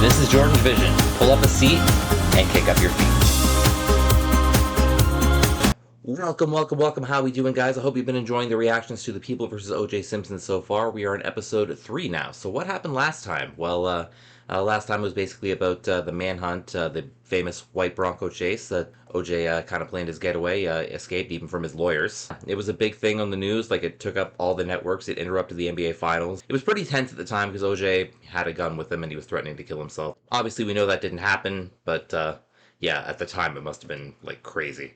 This is JordangeVision. Pull up a seat and kick up your feet. Welcome. How we doing, guys? I hope you've been enjoying the reactions to the People versus O.J. Simpson so far. We are in episode 3 now. So what happened last time? Well, last time was basically about the manhunt, the famous white Bronco chase that O.J. kind of planned his getaway, escape even from his lawyers. It was a big thing on the news. Like, it took up all the networks. It interrupted the NBA Finals. It was pretty tense at the time because O.J. had a gun with him and he was threatening to kill himself. Obviously, we know that didn't happen, but yeah, at the time it must have been like crazy.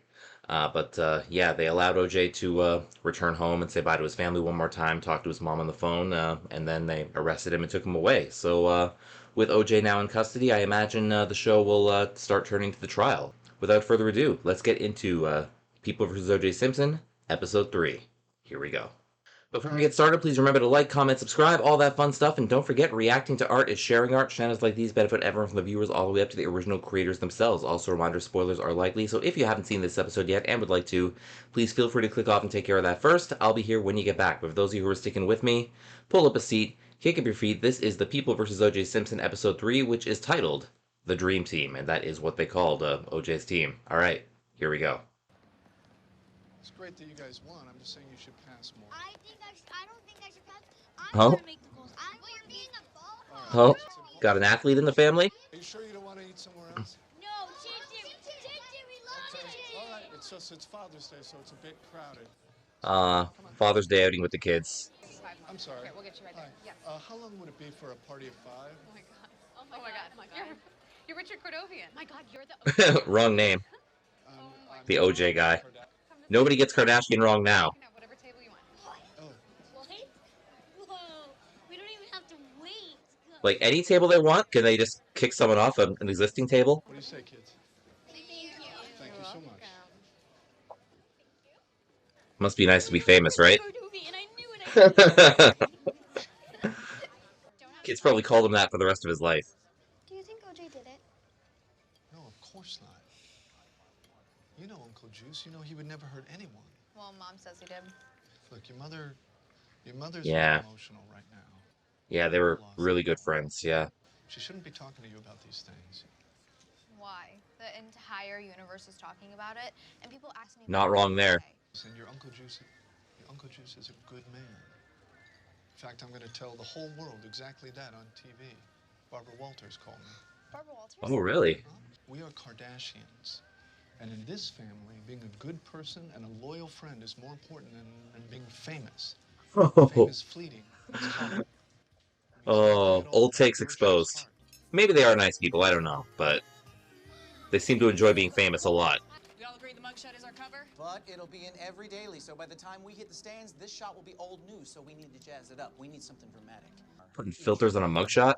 Yeah, they allowed OJ to return home and say bye to his family one more time, talk to his mom on the phone, and then they arrested him and took him away. So, with OJ now in custody, I imagine the show will start turning to the trial. Without further ado, let's get into People vs. OJ Simpson, Episode 3. Here we go. Before we get started, please remember to like, comment, subscribe, all that fun stuff, and don't forget, reacting to art is sharing art. Channels like these benefit everyone from the viewers all the way up to the original creators themselves. Also, a reminder, spoilers are likely, so if you haven't seen this episode yet and would like to, please feel free to click off and take care of that first. I'll be here when you get back, but for those of you who are sticking with me, pull up a seat, kick up your feet. This is the People vs. O.J. Simpson Episode 3, which is titled The Dream Team, and that is what they called O.J.'s team. Alright, here we go. It's great that you guys won. I'm just saying you should pass more. I don't think I should pass. Oh. Gonna make the goals. Well, you're being a ball. Oh, got an athlete in the family? Are you sure you don't want to eat somewhere else? No, JJ, we love JJ. All right, it's Father's Day, so it's a bit crowded. Father's Day outing with the kids. I'm sorry. Okay, we'll get you right there. Hi. Yeah. How long would it be for a party of 5? Oh my god. You're Richard Cordovian. My god, you're the Wrong name. I'm The OJ guy. Nobody gets Kardashian wrong now. Whatever table you want. Oh, Wait. Whoa. We don't even have to wait. Like, any table they want, can they just kick someone off an existing table? what do you say, kids? Thank you. Thank you so much. Must be nice to be famous, right? Cordovian, I knew it. Kids probably called him that for the rest of his life. Do you think OJ did it? No, of course not. You know Uncle Juice. You know he would never hurt anyone. Well, Mom says he did. Look, your mother's Yeah. very emotional right now. Yeah, they were really good friends, yeah. She shouldn't be talking to you about these things. Why? The entire universe is talking about it, and people ask me. Not wrong there. Listen, your Uncle Juice is a good man. In fact, I'm going to tell the whole world exactly that on TV. Barbara Walters called me. Barbara Walters. Oh, really? We are Kardashians. And in this family, being a good person and a loyal friend is more important than being famous. Fame is fleeting. It's hollow. Oh, old takes exposed. Maybe they are nice people, I don't know, but they seem to enjoy being famous a lot. We all agree the mugshot is our cover? But it'll be in every daily, so by the time we hit the stands, this shot will be old news, so we need to jazz it up. We need something dramatic. Putting filters on a mugshot?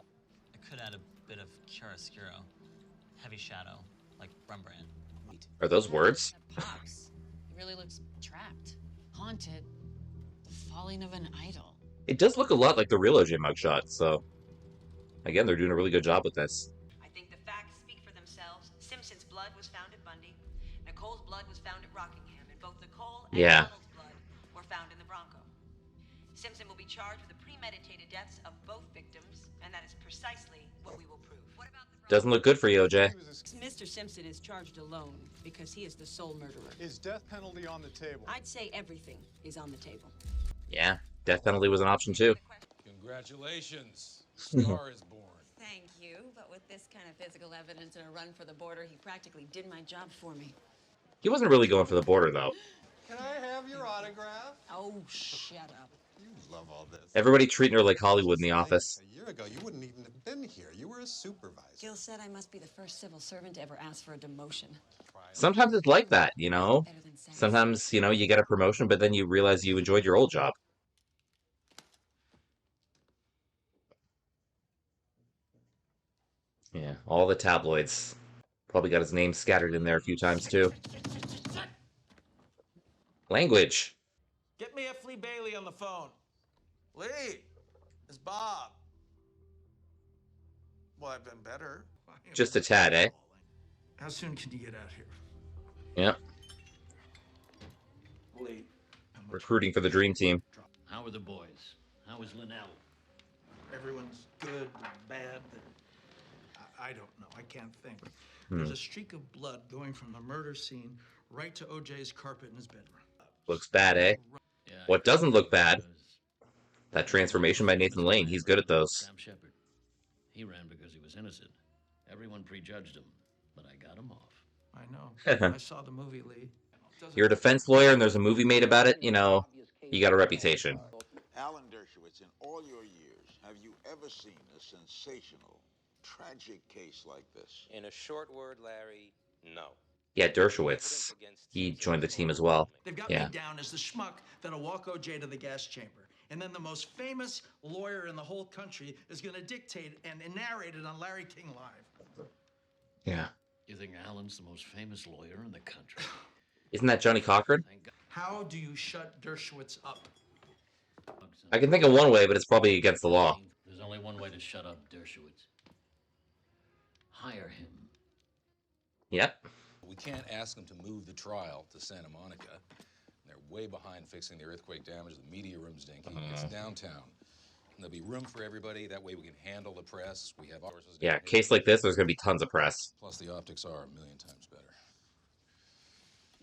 I could add a bit of chiaroscuro, heavy shadow, like Rembrandt. Are those words? Pops. He really looks trapped, haunted, the falling of an idol. It does look a lot like the real OJ mugshot, so... Again, they're doing a really good job with this. I think the facts speak for themselves. Simpson's blood was found at Bundy. Nicole's blood was found at Rockingham, and both Nicole and Donald's blood were found in the Bronco. Simpson will be charged with the premeditated deaths of both victims, and that is precisely what we will prove. What about the Doesn't look good for you, OJ. Mr. Simpson is charged alone because he is the sole murderer. Is death penalty on the table? I'd say everything is on the table. Yeah, death penalty was an option too. Congratulations. Star is born. Thank you, but with this kind of physical evidence and a run for the border, he practically did my job for me. He wasn't really going for the border, though. Can I have your autograph? Oh, shut up. You love all this. Everybody treating her like Hollywood in the office. A year ago, you wouldn't even have been here. You were a supervisor. Gil said I must be the first civil servant to ever ask for a demotion. Sometimes it's like that, you know? Better than sex. Sometimes, you know, you get a promotion, but then you realize you enjoyed your old job. Yeah, all the tabloids. Probably got his name scattered in there a few times, too. Language. Get me F. Lee Bailey on the phone. Lee, it's Bob. Well, I've been better. Just a tad, eh? How soon can you get out here? Yep. Lee. Recruiting for the dream team. How are the boys? How is Linnell? Everyone's good, bad. I don't know. I can't think. There's a streak of blood going from the murder scene right to OJ's carpet in his bedroom. Looks bad, eh? What doesn't look bad? That transformation by Nathan Lane. He's good at those. Sam Shepard. He ran because he was innocent. Everyone prejudged him, but I got him off. I know. I saw the movie, Lee. You're a defense lawyer and there's a movie made about it, you know, you got a reputation. Alan Dershowitz, in all your years, have you ever seen a sensational, tragic case like this? In a short word, Larry, no. Yeah, Dershowitz. He joined the team as well. They've got Yeah. me down as the schmuck that'll walk OJ to the gas chamber. And then the most famous lawyer in the whole country is going to dictate and narrate it on Larry King Live. Yeah. You think Alan's the most famous lawyer in the country? Isn't that Johnny Cochran? How do you shut Dershowitz up? I can think of one way, but it's probably against the law. There's only one way to shut up Dershowitz. Hire him. Yep. We can't ask them to move the trial to Santa Monica. They're way behind fixing the earthquake damage. The media room's dinky. It's downtown. And there'll be room for everybody. That way we can handle the press. We have horses. Yeah, a case like this, there's going to be tons of press. Plus the optics are a million times better.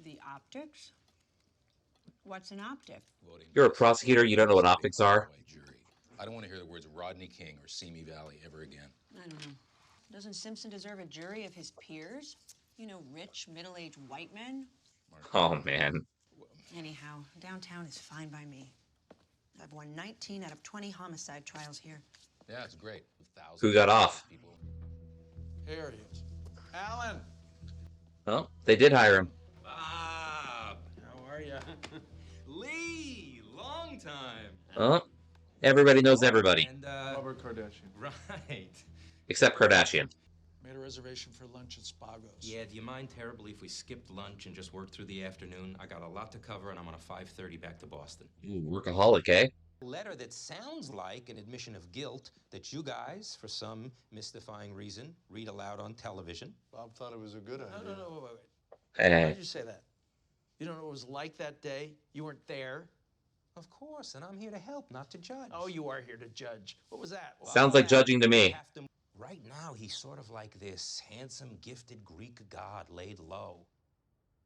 The optics? What's an optic? You're a prosecutor, you don't know what optics are? I don't want to hear the words Rodney King or Simi Valley ever again. I don't know. Doesn't Simpson deserve a jury of his peers? You know, rich, middle-aged white men? Oh, man. Anyhow, downtown is fine by me. I've won 19 out of 20 homicide trials here. Yeah, it's great. Who got off? Here he is. Alan! Well, they did hire him. Bob! How are ya? Lee! Long time! Well, everybody knows everybody. And, Robert Kardashian. Right. Except Kardashian. Made a reservation for lunch at Spago's. Yeah, do you mind terribly if we skipped lunch and just worked through the afternoon? I got a lot to cover and I'm on a 5:30 back to Boston. Ooh, workaholic, eh? A letter that sounds like an admission of guilt that you guys, for some mystifying reason, read aloud on television. Bob thought it was a good idea. No, wait. Hey. Why did you say that? You don't know what it was like that day? You weren't there? Of course, and I'm here to help, not to judge. Oh, you are here to judge. What was that? Sounds like judging to me. Right now, he's sort of like this handsome, gifted Greek god laid low.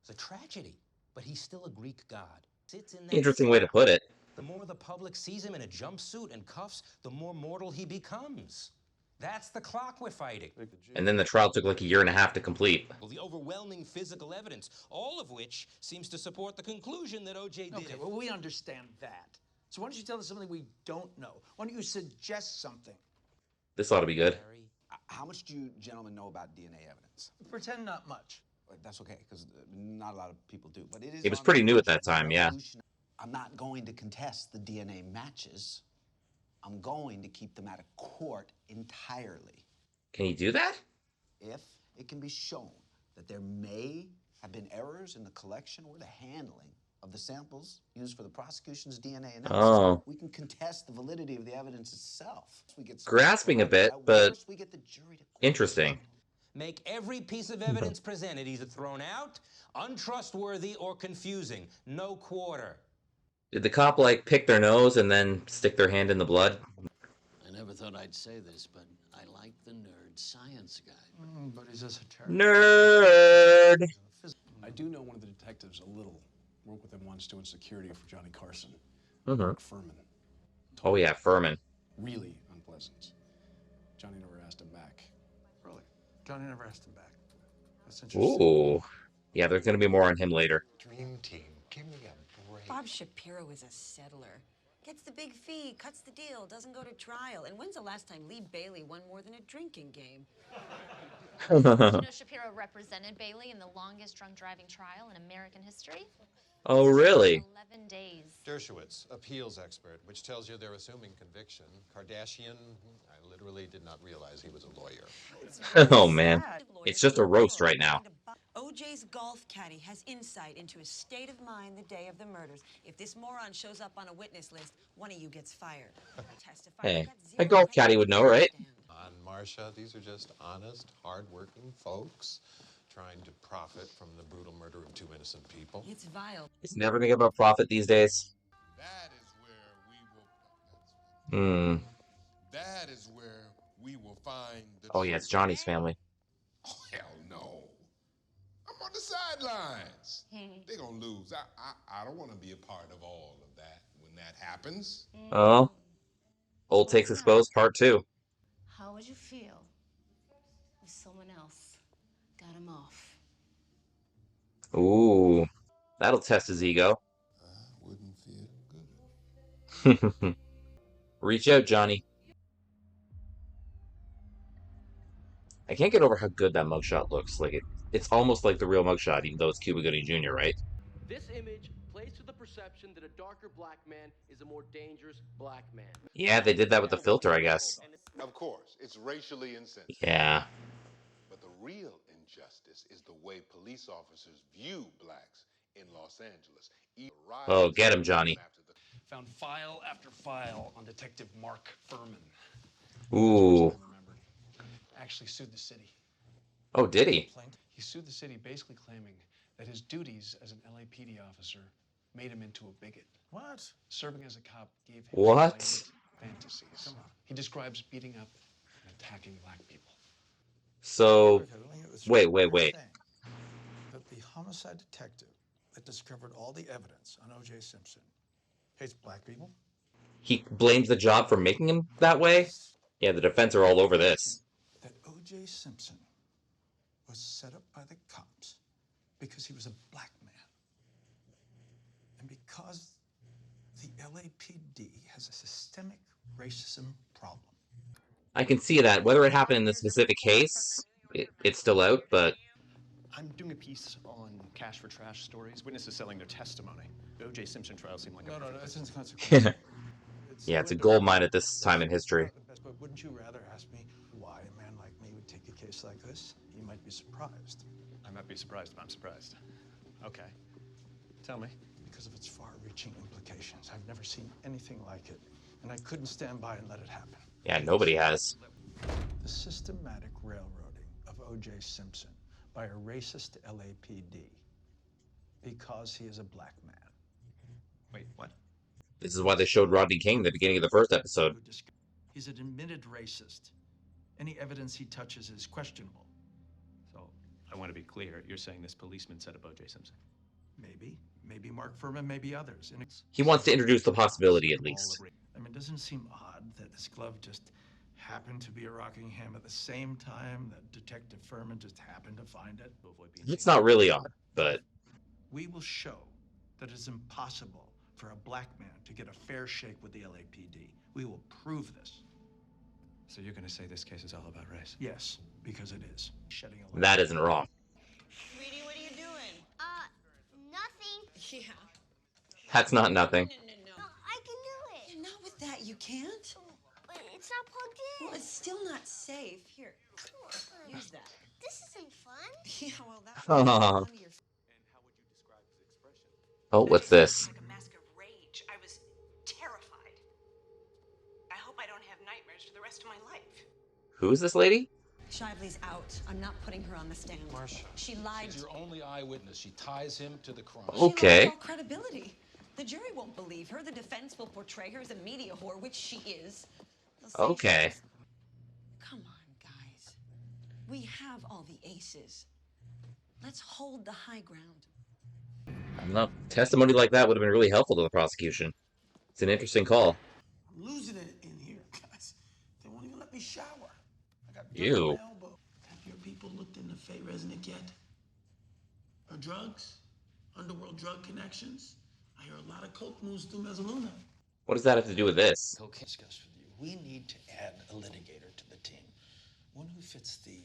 It's a tragedy, but he's still a Greek god. Sits in that Interesting way to put it. The more the public sees him in a jumpsuit and cuffs, the more mortal he becomes. That's the clock we're fighting. And then the trial took like a year and a half to complete. The overwhelming physical evidence, all of which seems to support the conclusion that OJ did Okay, it. well, we understand that. So why don't you tell us something we don't know? Why don't you suggest something? This ought to be good. How much do you gentlemen know about DNA evidence? Pretend not much. That's okay, because not a lot of people do. But it is. It was pretty new at that time, yeah. I'm not going to contest the DNA matches. I'm going to keep them out of court entirely. Can you do that? If it can be shown that there may have been errors in the collection or the handling of the samples used for the prosecution's DNA analysis, Oh. we can contest the validity of the evidence itself. We get Grasping a bit, but interesting. Make every piece of evidence presented either thrown out, untrustworthy, or confusing. No quarter. Did the cop, like, pick their nose and then stick their hand in the blood? I never thought I'd say this, but I like the nerd science guy. But he's esoteric. Nerd! I do know one of the detectives a little. Worked with him once doing security for Johnny Carson. Mhm. Furman. Oh, yeah, Furman. Really unpleasant. Johnny never asked him back. Really? Johnny never asked him back. That's interesting. Ooh. Yeah, there's going to be more on him later. Dream team, give me a break. Bob Shapiro is a settler. Gets the big fee, cuts the deal, doesn't go to trial. And when's the last time Lee Bailey won more than a drinking game? You know, Shapiro represented Bailey in the longest drunk driving trial in American history. Oh, really? 11 days. Dershowitz, appeals expert, which tells you they're assuming conviction. Kardashian, I literally did not realize he was a lawyer. Oh, man. It's just a roast right now. OJ's golf caddy has insight into his state of mind the day of the murders. If this moron shows up on a witness list, one of you gets fired. Hey, a golf caddy would know, right? On Marcia, these are just honest, hard-working folks trying to profit from the brutal murder of two innocent people. It's vile. It's never going to get about profit these days. That is where we will. Hmm. That is where we will find the Oh yeah, it's Johnny's family. Oh, hell no. I'm on the sidelines. They're going to lose. I don't want to be a part of all of that when that happens. Oh, Old Takes Exposed Part 2. How would you feel if someone else got him off? Ooh, that'll test his ego. Wouldn't feel good. Reach out, Johnny. I can't get over how good that mugshot looks. Like it's almost like the real mugshot, even though it's Cuba Gooding Jr., right? This image plays to the perception that a darker black man is a more dangerous black man. Yeah, they did that with the filter, I guess. Of course, it's racially insensitive. Yeah. But the real injustice is the way police officers view blacks in Los Angeles. Oh, get him, Johnny. Found file after file on Detective Mark Furman. Ooh. Actually sued the city. Oh, did he? He sued the city basically claiming that his duties as an LAPD officer made him into a bigot. What? Serving as a cop gave him What? fantasies. Come on. He describes beating up and attacking black people. So, wait. That the homicide detective that discovered all the evidence on O.J. Simpson hates black people? He blames the job for making him that way? Yeah, the defense are all over this. That O.J. Simpson was set up by the cops because he was a black man. And because the LAPD has a systemic racism problem. I can see that. Whether it happened in this specific case, it's still out, but... I'm doing a piece on cash for trash stories, witnesses selling their testimony. The O.J. Simpson trial seemed like No, it's perfect inconsequential. Yeah, it's a gold mine at this time in history. But wouldn't you rather ask me why a man like me would take a case like this? You might be surprised. I might be surprised, but I'm surprised. Okay. Tell me. Because of its far-reaching implications. I've never seen anything like it, and I couldn't stand by and let it happen. Yeah, nobody has. The systematic railroading of O.J. Simpson by a racist LAPD because he is a black man. Wait, what? This is why they showed Rodney King at the beginning of the first episode. He's an admitted racist. Any evidence he touches is questionable. So, I want to be clear. You're saying this policeman set up O.J. Simpson? Maybe. Maybe Mark Furman, maybe others. And He wants to introduce the possibility, at least. I mean, doesn't it seem odd that this glove just happened to be at Rockingham at the same time that Detective Furman just happened to find it? It's not really odd, but... We will show that it's impossible for a black man to get a fair shake with the LAPD. We will prove this. So you're going to say this case is all about race? Yes, because it is. Shedding a light. That isn't wrong. Sweetie, what are you doing? Nothing. Yeah. That's not nothing. No, I can do it. Not with that, you can't. But it's not plugged in. Well, it's still not safe. Here, use that. This isn't fun. Yeah, well, that's Oh. Oh, what's this? Like a mask of rage. I was terrified. I hope I don't have nightmares for the rest of my life. Who is this lady? Shively's out. I'm not putting her on the stand. Marcia, She lied. she's your only eyewitness. She ties him to the crime. Okay. She lost all credibility. The jury won't believe her. The defense will portray her as a media whore, which she is. They'll say Okay. she's- Come on, guys. We have all the aces. Let's hold the high ground. I don't know. Testimony like that would have been really helpful to the prosecution. It's an interesting call. I'm losing it in here, guys. They won't even let me shower. I got dirt Ew. on my elbow. Have your people looked into Faye Resnick yet? Her drugs? Underworld drug connections? I hear a lot of coke moves through Mezzaluna. What does that have to do with this? Okay, discuss with you. We need to add a litigator to the team. One who fits the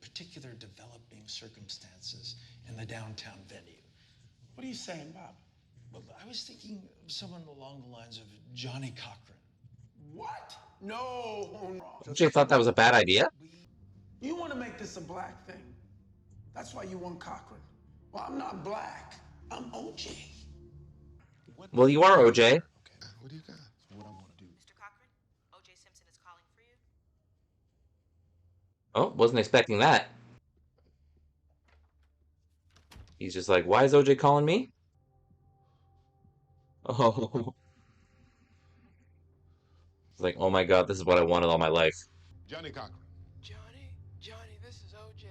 particular developing circumstances in the downtown venue. What are you saying, Bob? Well, I was thinking of someone along the lines of Johnny Cochran. What? No. OJ thought that was a bad idea? You want to make this a black thing. That's why you want Cochran. Well, I'm not black. I'm OJ. Well, you are OJ. What do you got? What I want to do. Mr. Cochran, O.J. Simpson is calling for you. Oh, wasn't expecting that. He's just like, why is OJ calling me? Oh. It's like, oh my god, this is what I wanted all my life. Johnny Cochran. Johnny, this is OJ.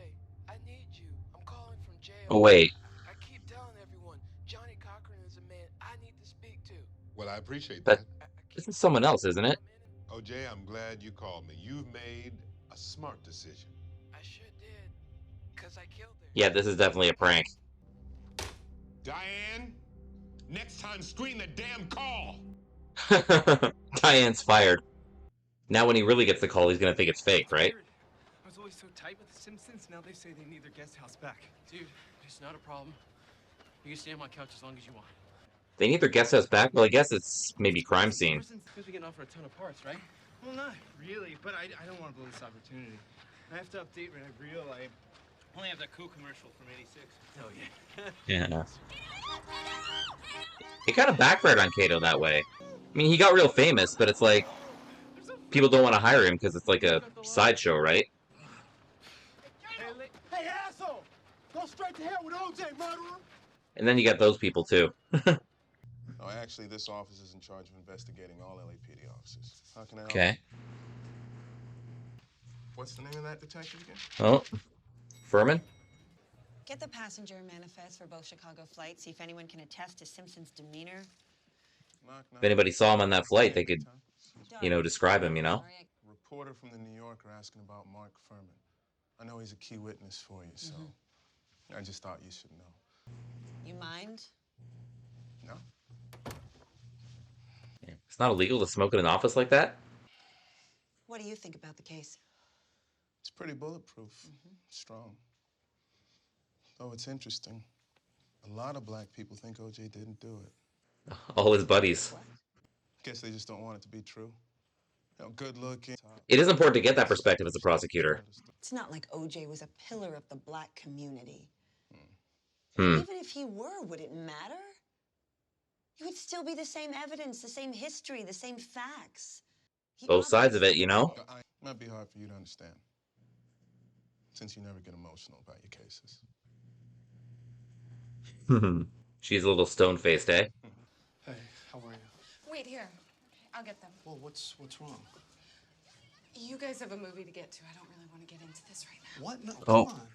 I need you. I'm calling from jail. Oh wait, I keep telling everyone, Johnny Cochran is a man I need to speak to. Well, I appreciate that that. this is someone else, isn't it? OJ, I'm glad you called me. You've made a smart decision. I sure did. Because I killed her. Yeah, this is definitely a prank. Diane, next time screen the damn call. Diane's fired. Now when he really gets the call, he's gonna think it's fake, right? I was always so tight with the Simpsons. Now they say they need their guest house back. Dude, it's not a problem. You can stay on my couch as long as you want. They need their guest house back? Well, I guess it's maybe crime scene. Because we can offer a ton of parts, right? Well, not really, but I don't want to blow this opportunity. I have to update when I reel. I only have that cool commercial from '86. Oh, yeah. Yeah. It kind of backfired on Kato that way. I mean, he got real famous, but it's like people don't want to hire him because it's like a sideshow, right? Hey, asshole! Go straight to hell with OJ, murderer! And then you got those people too. Oh, actually, this office is in charge of investigating all LAPD officers. How can I help? Okay. What's the name of that detective again? Oh, Furman? Get the passenger manifest for both Chicago flights. See if anyone can attest to Simpson's demeanor. If anybody saw him on that flight, they could, describe him, Reporter from the New Yorker asking about Mark Furman. I know he's a key witness for you, so I just thought you should know. You mind? No. It's not illegal to smoke in an office like that? What do you think about the case? It's pretty bulletproof, strong. Oh, it's interesting. A lot of black people think OJ didn't do it. All his buddies. Guess they just don't want it to be true. Good looking. It is important to get that perspective as a prosecutor. It's not like OJ was a pillar of the black community. Hmm. Even if he were, would it matter? It would still be the same evidence, the same history, the same facts. Both sides of it, It might be hard for you to understand, since you never get emotional about your cases. She's a little stone-faced, eh? Hey, how are you? Wait here. I'll get them. Well, what's wrong? You guys have a movie to get to. I don't really want to get into this right now. What? No, Oh. come on.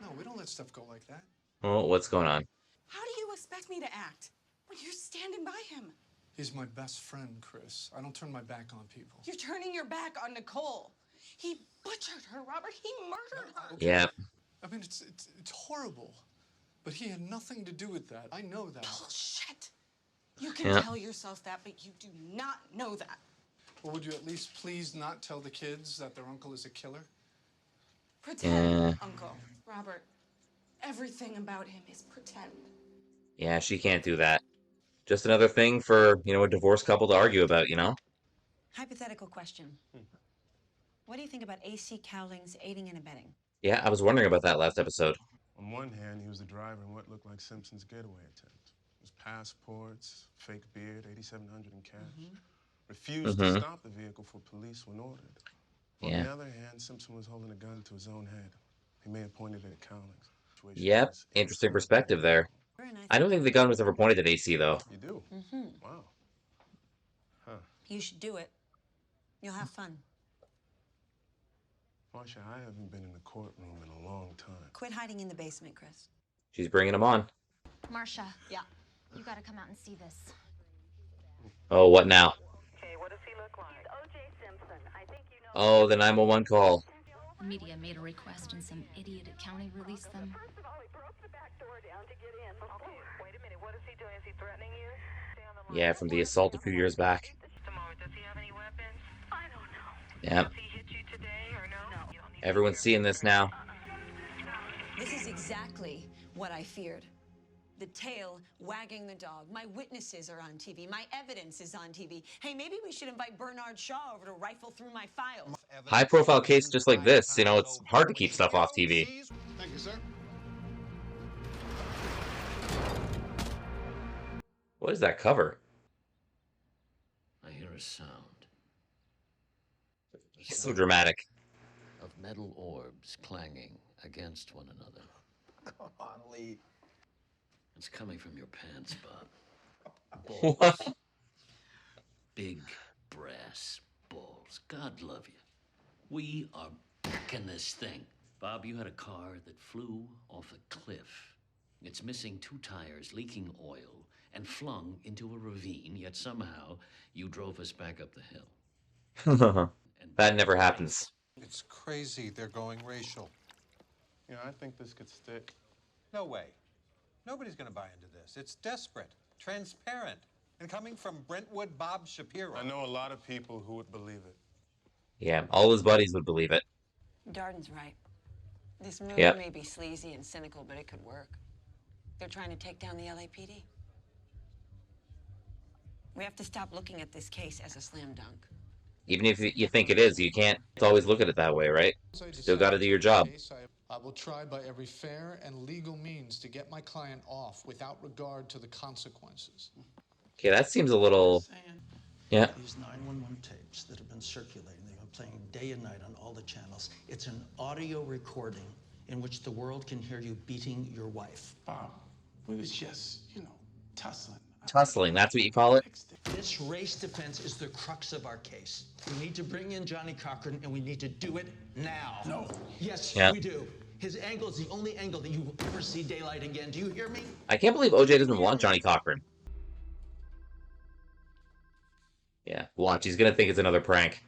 No, we don't let stuff go like that. Oh, what's going on? How do you expect me to act when you're standing by him? He's my best friend, Chris. I don't turn my back on people. You're turning your back on Nicole. He butchered her, Robert. He murdered her. Yeah. I mean, it's horrible. But he had nothing to do with that. I know that. Bullshit. You can tell yourself that, but you do not know that. Well, would you at least please not tell the kids that their uncle is a killer? Pretend, Uncle. Robert, everything about him is pretend. Yeah, she can't do that. Just another thing for, a divorced couple to argue about, Hypothetical question. What do you think about A.C. Cowling's aiding and abetting? Yeah, I was wondering about that last episode. On one hand, he was the driver in what looked like Simpson's getaway attempt. His passports, fake beard, $8,700 in cash. Refused to stop the vehicle for police when ordered. On the other hand, Simpson was holding a gun to his own head. He may have pointed it at Cowling's. Yep, interesting perspective there. I don't think the gun was ever pointed at AC, though. You do? Wow. Huh. You should do it. You'll have fun. Marsha, I haven't been in a courtroom in a long time. Quit hiding in the basement, Chris. She's bringing him on. Marcia. Yeah. You gotta come out and see this. Oh, what now? Okay, what does he look like? O.J. Simpson. I think you know. Oh, the 911 call. The media made a request and some idiot at county released them. First of all, he broke the back door down to get in. Okay, wait a minute. What is he doing? Is he threatening you? Stay on the line. Yeah, from the assault a few years back. Just a moment. Does he have any weapons? I don't know. Yeah. Does he hit you today or no? No. Everyone's seeing this now. This is exactly what I feared. The tail wagging the dog. My witnesses are on TV. My evidence is on TV. Hey, maybe we should invite Bernard Shaw over to rifle through my files. High-profile case just like this, it's hard to keep stuff off TV. Thank you, sir. What is that cover? I hear a sound. He's so dramatic. Of metal orbs clanging against one another. Come on, Lee. It's coming from your pants, Bob. What? Big brass balls. God love you. We are back in this thing. Bob, you had a car that flew off a cliff. It's missing 2 tires, leaking oil, and flung into a ravine, yet somehow you drove us back up the hill. That never happens. It's crazy they're going racial. Yeah, I think this could stick. No way. Nobody's going to buy into this. It's desperate, transparent, and coming from Brentwood Bob Shapiro. I know a lot of people who would believe it. Yeah, all his buddies would believe it. Darden's right. This movie Yep. may be sleazy and cynical, but it could work. They're trying to take down the LAPD. We have to stop looking at this case as a slam dunk. Even if you think it is, you can't always look at it that way, right? Still got to do your job. I will try by every fair and legal means to get my client off without regard to the consequences. Okay, that seems a little... Yeah. These 911 tapes that have been circulating, they've been playing day and night on all the channels. It's an audio recording in which the world can hear you beating your wife. Bob, we was just, tussling. Tussling, that's what you call it? This race defense is the crux of our case. We need to bring in Johnny Cochran, and we need to do it now. No. Yes, Yeah. we do. His angle is the only angle that you will ever see daylight again. Do you hear me? I can't believe OJ doesn't want Johnny Cochran. Yeah, watch, he's gonna think it's another prank.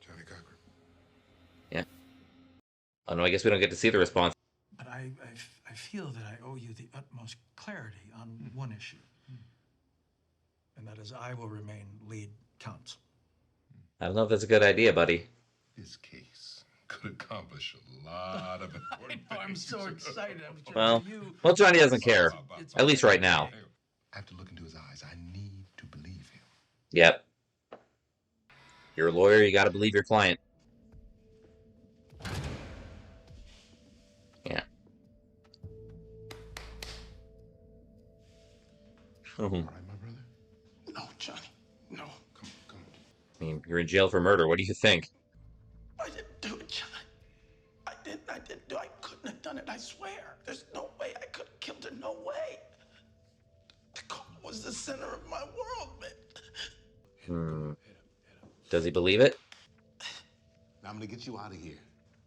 Johnny Cochran. Yeah. Oh no, I guess we don't get to see the response. But I feel that I owe you the utmost clarity on one issue. And that is I will remain lead counsel. I don't know if that's a good idea, buddy. This case could accomplish a lot of important things. I'm so excited. Well, Johnny doesn't care. At least right now. I have to look into his eyes. I need to believe him. Yep. You're a lawyer, you gotta believe your client. Yeah. All right, my brother? No, Johnny. No. Come on. I mean, you're in jail for murder. What do you think? I didn't do it, Johnny. I didn't do it. I couldn't have done it, I swear. There's no way I could have killed her. No way. The car was the center of my world, man. Does he believe it? Now I'm gonna get you out of here.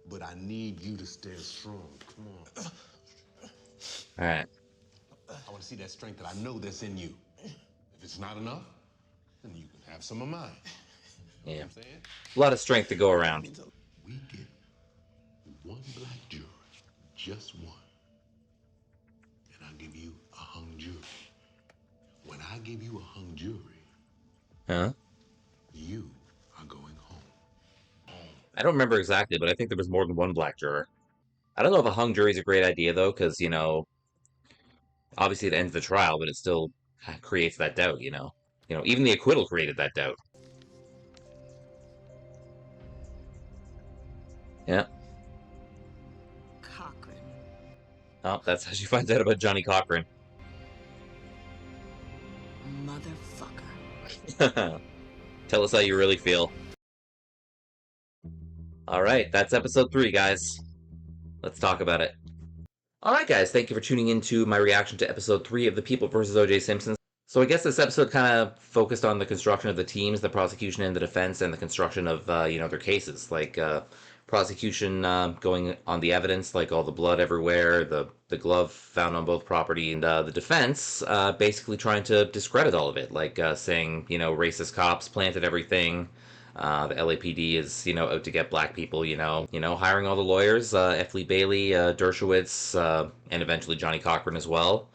But I need you to stay strong. Come on. All right. I want to see that strength that I know that's in you. If it's not enough, then you can have some of mine. Yeah. You know what I'm saying? A lot of strength to go around. We get one black jury, just one. And I'll give you a hung jury. When I give you a hung jury, Huh? you are going home. I don't remember exactly, but I think there was more than one black juror. I don't know if a hung jury is a great idea, though, because, obviously it ends the trial, but it still creates that doubt, even the acquittal created that doubt. Yeah. Cochran. Oh, that's how she finds out about Johnny Cochran. Motherfucker. Tell us how you really feel. Alright, that's episode 3, guys. Let's talk about it. Alright, guys, thank you for tuning in to my reaction to episode 3 of The People vs. O.J. Simpson. So I guess this episode kind of focused on the construction of the teams, the prosecution and the defense, and the construction of, their cases. Like, prosecution going on the evidence, like all the blood everywhere, the glove found on both property, and the defense basically trying to discredit all of it, like saying, racist cops planted everything, the LAPD is, out to get black people, hiring all the lawyers, Ep3 Bailey, Dershowitz, and eventually Johnny Cochran as well.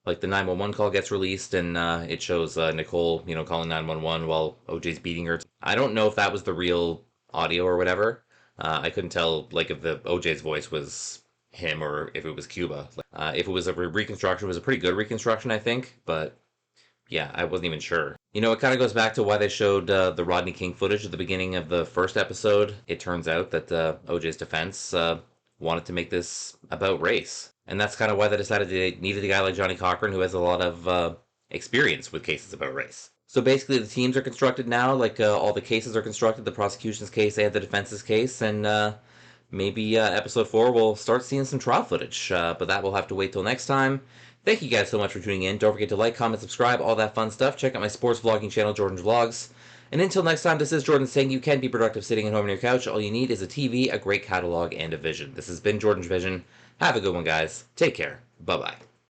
Like, the 911 call gets released, and it shows Nicole, calling 911 while OJ's beating her. I don't know if that was the real audio or whatever. I couldn't tell, if the OJ's voice was him or if it was Cuba. If it was a reconstruction, it was a pretty good reconstruction, I think, but yeah, I wasn't even sure. It kind of goes back to why they showed the Rodney King footage at the beginning of the first episode. It turns out that OJ's defense wanted to make this about race. And that's kind of why they decided they needed a guy like Johnny Cochran, who has a lot of experience with cases about race. So basically the teams are constructed now, all the cases are constructed, the prosecution's case and the defense's case, and maybe episode 4 we'll start seeing some trial footage, but that we'll have to wait till next time. Thank you guys so much for tuning in. Don't forget to like, comment, subscribe, all that fun stuff. Check out my sports vlogging channel, Jordan's Vlogs. And until next time, this is Jordan saying you can be productive sitting at home on your couch. All you need is a TV, a great catalog, and a vision. This has been Jordan's Vision. Have a good one, guys. Take care. Bye-bye.